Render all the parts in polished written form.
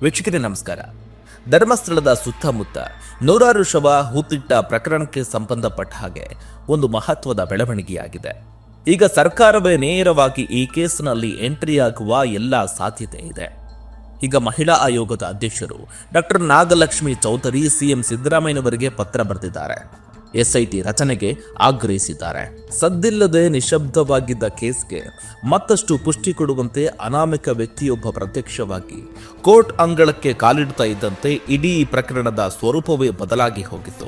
ವೀಕ್ಷಕರೇ ನಮಸ್ಕಾರ. ಧರ್ಮಸ್ಥಳದ ಸುತ್ತಮುತ್ತ ನೂರಾರು ಶವ ಹೂತಿಟ್ಟ ಪ್ರಕರಣಕ್ಕೆ ಸಂಬಂಧಪಟ್ಟ ಹಾಗೆ ಒಂದು ಮಹತ್ವದ ಬೆಳವಣಿಗೆಯಾಗಿದೆ. ಈಗ ಸರ್ಕಾರವೇ ನೇರವಾಗಿ ಈ ಕೇಸಿನಲ್ಲಿ ಎಂಟ್ರಿಯಾಗುವ ಎಲ್ಲ ಸಾಧ್ಯತೆ ಇದೆ. ಈಗ ಮಹಿಳಾ ಆಯೋಗದ ಅಧ್ಯಕ್ಷರು ಡಾಕ್ಟರ್ ನಾಗಲಕ್ಷ್ಮಿ ಚೌಧರಿ ಸಿಎಂ ಸಿದ್ದರಾಮಯ್ಯನವರಿಗೆ ಪತ್ರ ಬರೆದಿದ್ದಾರೆ. ಎಸ್ಐಟಿ ರಚನೆಗೆ ಆಗ್ರಹಿಸಿದ್ದಾರೆ. ಸದ್ದಿಲ್ಲದೆ ನಿಶಬ್ದವಾಗಿದ್ದ ಕೇಸ್ಗೆ ಮತ್ತಷ್ಟು ಪುಷ್ಟಿ ಕೊಡುವಂತೆ ಅನಾಮಿಕ ವ್ಯಕ್ತಿಯೊಬ್ಬ ಪ್ರತ್ಯಕ್ಷವಾಗಿ ಕೋರ್ಟ್ ಅಂಗಳಕ್ಕೆ ಕಾಲಿಡ್ತಾ ಇದ್ದಂತೆ ಇಡೀ ಪ್ರಕರಣದ ಸ್ವರೂಪವೇ ಬದಲಾಗಿ ಹೋಗಿತ್ತು.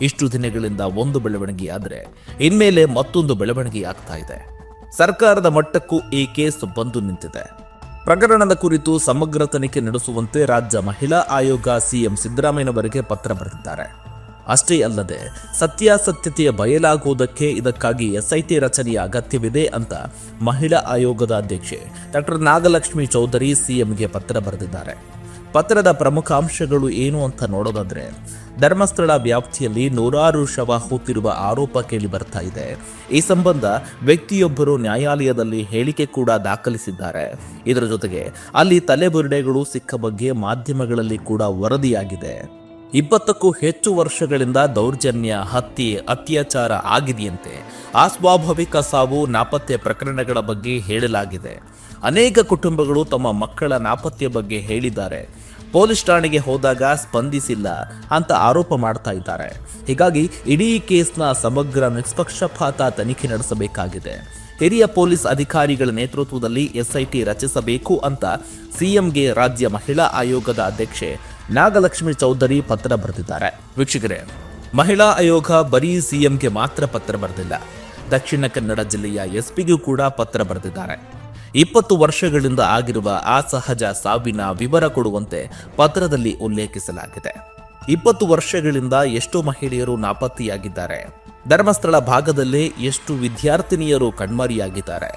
ಇಷ್ಟು ದಿನಗಳಿಂದ ಒಂದು ಬೆಳವಣಿಗೆಯಾದರೆ ಇನ್ಮೇಲೆ ಮತ್ತೊಂದು ಬೆಳವಣಿಗೆಯಾಗ್ತಾ ಇದೆ. ಸರ್ಕಾರದ ಮಟ್ಟಕ್ಕೂ ಈ ಕೇಸ್ ಬಂದು ನಿಂತಿದೆ. ಪ್ರಕರಣದ ಕುರಿತು ಸಮಗ್ರ ತನಿಖೆ ನಡೆಸುವಂತೆ ರಾಜ್ಯ ಮಹಿಳಾ ಆಯೋಗ ಸಿಎಂ ಸಿದ್ದರಾಮಯ್ಯನವರಿಗೆ ಪತ್ರ ಬರೆದಿದ್ದಾರೆ. ಅಷ್ಟೇ ಅಲ್ಲದೆ ಸತ್ಯಾಸತ್ಯತೆಯ ಬಯಲಾಗುವುದಕ್ಕೆ ಇದಕ್ಕಾಗಿ ಎಸ್ಐಟಿ ರಚನೆಯ ಅಗತ್ಯವಿದೆ ಅಂತ ಮಹಿಳಾ ಆಯೋಗದ ಅಧ್ಯಕ್ಷೆ ಡಾಕ್ಟರ್ ನಾಗಲಕ್ಷ್ಮಿ ಚೌಧರಿ ಸಿಎಂಗೆ ಪತ್ರ ಬರೆದಿದ್ದಾರೆ. ಪತ್ರದ ಪ್ರಮುಖ ಅಂಶಗಳು ಏನು ಅಂತ ನೋಡೋದಾದ್ರೆ, ಧರ್ಮಸ್ಥಳ ವ್ಯಾಪ್ತಿಯಲ್ಲಿ ನೂರಾರು ಶವ ಹೂತಿರುವ ಆರೋಪ ಕೇಳಿ ಬರ್ತಾ ಇದೆ. ಈ ಸಂಬಂಧ ವ್ಯಕ್ತಿಯೊಬ್ಬರು ನ್ಯಾಯಾಲಯದಲ್ಲಿ ಹೇಳಿಕೆ ಕೂಡ ದಾಖಲಿಸಿದ್ದಾರೆ. ಇದರ ಜೊತೆಗೆ ಅಲ್ಲಿ ತಲೆಬುರುಡೆಗಳು ಸಿಕ್ಕ ಬಗ್ಗೆ ಮಾಧ್ಯಮಗಳಲ್ಲಿ ಕೂಡ ವರದಿಯಾಗಿದೆ. 20ಕ್ಕೂ ಹೆಚ್ಚು ವರ್ಷಗಳಿಂದ ದೌರ್ಜನ್ಯ, ಹತ್ಯೆ, ಅತ್ಯಾಚಾರ ಆಗಿದೆಯಂತೆ. ಅಸ್ವಾಭಾವಿಕ ಸಾವು, ನಾಪತ್ತೆ ಪ್ರಕರಣಗಳ ಬಗ್ಗೆ ಹೇಳಲಾಗಿದೆ. ಅನೇಕ ಕುಟುಂಬಗಳು ತಮ್ಮ ಮಕ್ಕಳ ನಾಪತ್ತೆ ಬಗ್ಗೆ ಹೇಳಿದ್ದಾರೆ. ಪೊಲೀಸ್ ಠಾಣೆಗೆ ಹೋದಾಗ ಸ್ಪಂದಿಸಿಲ್ಲ ಅಂತ ಆರೋಪ ಮಾಡ್ತಾ ಇದ್ದಾರೆ. ಹೀಗಾಗಿ ಇಡೀ ಕೇಸ್ನ ಸಮಗ್ರ ನಿಷ್ಪಕ್ಷಪಾತ ತನಿಖೆ ನಡೆಸಬೇಕಾಗಿದೆ. ಹಿರಿಯ ಪೊಲೀಸ್ ಅಧಿಕಾರಿಗಳ ನೇತೃತ್ವದಲ್ಲಿ ಎಸ್ಐಟಿ ರಚಿಸಬೇಕು ಅಂತ ಸಿಎಂಗೆ ರಾಜ್ಯ ಮಹಿಳಾ ಆಯೋಗದ ಅಧ್ಯಕ್ಷೆ ನಾಗಲಕ್ಷ್ಮಿ ಚೌಧರಿ ಪತ್ರ ಬರೆದಿದ್ದಾರೆ. ವೀಕ್ಷಕರೇ, ಮಹಿಳಾ ಆಯೋಗ ಬರೀ ಸಿಎಂಗೆ ಮಾತ್ರ ಪತ್ರ ಬರೆದಿಲ್ಲ, ದಕ್ಷಿಣ ಕನ್ನಡ ಜಿಲ್ಲೆಯ ಎಸ್ಪಿಗೂ ಕೂಡ ಪತ್ರ ಬರೆದಿದ್ದಾರೆ. 20 ವರ್ಷಗಳಿಂದ ಆಗಿರುವ ಅಸಹಜ ಸಾವಿನ ವಿವರ ಕೊಡುವಂತೆ ಪತ್ರದಲ್ಲಿ ಉಲ್ಲೇಖಿಸಲಾಗಿದೆ. 20 ವರ್ಷಗಳಿಂದ ಎಷ್ಟೋ ಮಹಿಳೆಯರು ನಾಪತ್ತೆಯಾಗಿದ್ದಾರೆ. ಧರ್ಮಸ್ಥಳ ಭಾಗದಲ್ಲೇ ಎಷ್ಟು ವಿದ್ಯಾರ್ಥಿನಿಯರು ಕಣ್ಮರೆಯಾಗಿದ್ದಾರೆ.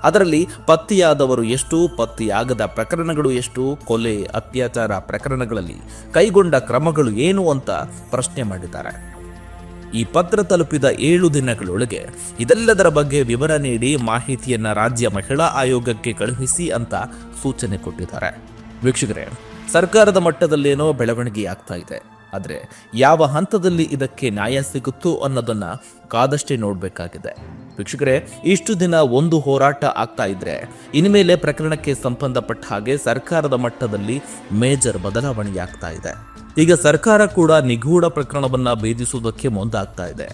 ಅದರಲ್ಲಿ ಪತ್ತೆಯಾದವರು ಎಷ್ಟು, ಪತ್ತೆಯಾಗದ ಪ್ರಕರಣಗಳು ಎಷ್ಟು, ಕೊಲೆ, ಅತ್ಯಾಚಾರ ಪ್ರಕರಣಗಳಲ್ಲಿ ಕೈಗೊಂಡ ಕ್ರಮಗಳು ಏನು ಅಂತ ಪ್ರಶ್ನೆ ಮಾಡಿದ್ದಾರೆ. ಈ ಪತ್ರ ತಲುಪಿದ 7 ದಿನಗಳೊಳಗೆ ಇದೆಲ್ಲದರ ಬಗ್ಗೆ ವಿವರ ನೀಡಿ ಮಾಹಿತಿಯನ್ನ ರಾಜ್ಯ ಮಹಿಳಾ ಆಯೋಗಕ್ಕೆ ಕಳುಹಿಸಿ ಅಂತ ಸೂಚನೆ ಕೊಟ್ಟಿದ್ದಾರೆ. ವೀಕ್ಷಕರೇ, ಸರ್ಕಾರದ ಮಟ್ಟದಲ್ಲೇನೋ ಬೆಳವಣಿಗೆ ಆಗ್ತಾ ಇದೆ. ಆದರೆ ಯಾವ ಹಂತದಲ್ಲಿ ಇದಕ್ಕೆ ನ್ಯಾಯ ಸಿಗುತ್ತೋ ಅನ್ನೋದನ್ನ ಕಾದಷ್ಟೇ ನೋಡಬೇಕಾಗಿದೆ. ವೀಕ್ಷಕರೇ, ಇಷ್ಟು ದಿನ ಒಂದು ಹೋರಾಟ ಆಗ್ತಾ ಇದ್ರೆ ಇನ್ಮೇಲೆ ಪ್ರಕರಣಕ್ಕೆ ಸಂಬಂಧಪಟ್ಟ ಹಾಗೆ ಸರ್ಕಾರದ ಮಟ್ಟದಲ್ಲಿ ಮೇಜರ್ ಬದಲಾವಣೆಯಾಗ್ತಾ ಇದೆ. ಈಗ ಸರ್ಕಾರ ಕೂಡ ನಿಗೂಢ ಪ್ರಕರಣವನ್ನ ಭೇದಿಸುವುದಕ್ಕೆ ಮುಂದಾಗ್ತಾ ಇದೆ.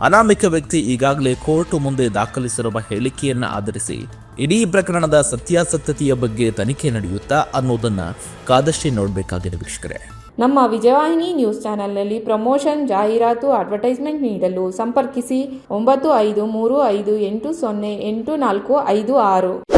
ಅನಾಮಿಕ ವ್ಯಕ್ತಿ ಈಗಾಗಲೇ ಕೋರ್ಟ್ ಮುಂದೆ ದಾಖಲಿಸಿರುವ ಹೇಳಿಕೆಯನ್ನ ಆಧರಿಸಿ ಇಡೀ ಪ್ರಕರಣದ ಸತ್ಯಾಸತ್ಯತೆಯ ಬಗ್ಗೆ ತನಿಖೆ ನಡೆಯುತ್ತಾ ಅನ್ನೋದನ್ನ ಕಾದಷ್ಟೇ ನೋಡಬೇಕಾಗಿದೆ. ವೀಕ್ಷಕರೇ, ನಮ್ಮ ವಿಜಯವಾಹಿನಿ ನ್ಯೂಸ್ ಚಾನೆಲ್ನಲ್ಲಿ ಪ್ರಮೋಷನ್, ಜಾಹೀರಾತು, ಅಡ್ವರ್ಟೈಸ್ಮೆಂಟ್ ನೀಡಲು ಸಂಪರ್ಕಿಸಿ 9535808456.